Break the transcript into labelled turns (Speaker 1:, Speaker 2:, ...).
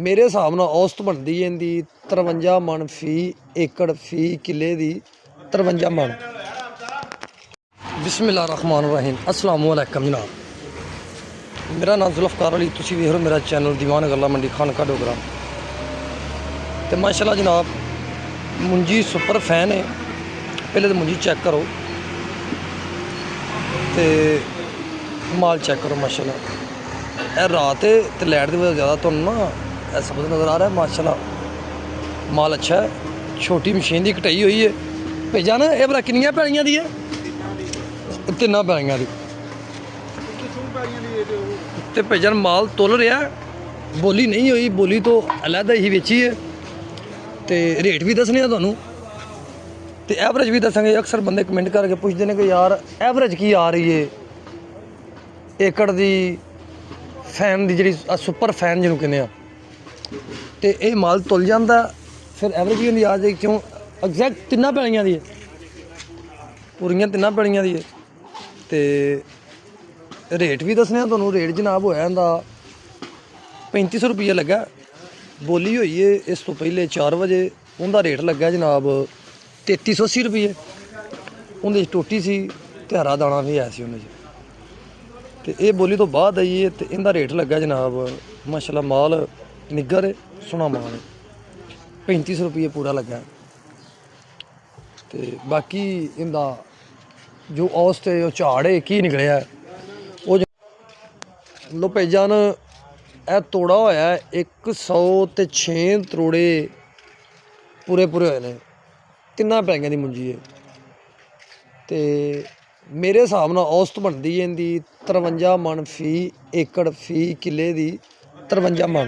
Speaker 1: मेरे हिसाब नाल औसत बनती है इनकी 53 मन फी एकड़ फी किले की 53 मन। बिस्मिल्लाहिर्रहमानिर्रहीम। अस्सलाम वालेकुम जनाब। मेरा नाम जुल्फकार अली, तुसीं वेख रहे हो मेरा चैनल दीवान गल्ला मंडी खानका डोगरा। तो माशाल्लाह जनाब मुंजी सुपर फैन है। पहले तो मुंजी चेक करो तो माल चेक करो माशाल्लाह। यह रात है तो लाइट की वजह ज़्यादा तुहानूं ना ऐसा पता नज़र आ रहा है। माशाल्लाह माल अच्छा है। छोटी मशीन की कटाई हुई है। भेजा ना ये भला कितनियां पैलियां दी है? 3 पैलियां दी। तो भेजन माल तुल रहा है, बोली नहीं हुई, बोली तो अलहदा ही बेची है। तो रेट भी दसने तुहानूं तो एवरेज भी दसांगे। अक्सर बंदे कमेंट करके पुछते हैं कि यार एवरेज की आ रही है एकड़ की फैन की जी सुपर फैन जिन्होंने कहने तो ये माल तुल जाता फिर एवरेज भी होंगी आ जाए। क्यों एग्जैक्ट 3 पैलियां दी पूरियां 3 पैलियां दी तो रेट भी दसने तुहानूं। रेट जनाब होया इंदा 3500 रुपया लगा। बोली हुई है इस तो पहले 4 बजे उनका रेट लगा जनाब 3380 रुपये। उन्हें टोटी सी ते हरा दाना भी है सी उन्हें तो ये बोली तो बाद आई है। तो इनका रेट लगा जनाब माशाल्लाह माल निग्गर है, सोहना माल है। 3500 रुपये पूरा लगा। तो बाकी इनका जो औसत है झाड़ है की निकलिया वो लो भेजन यह तोड़ा होया 106 तरोड़े पूरे होए ने। 3 पैलियां की मुंजी है। तो मेरे हिसाब नाल औसत बनती है इनकी 53 मन फी एकड़ फी किले की 53 मन।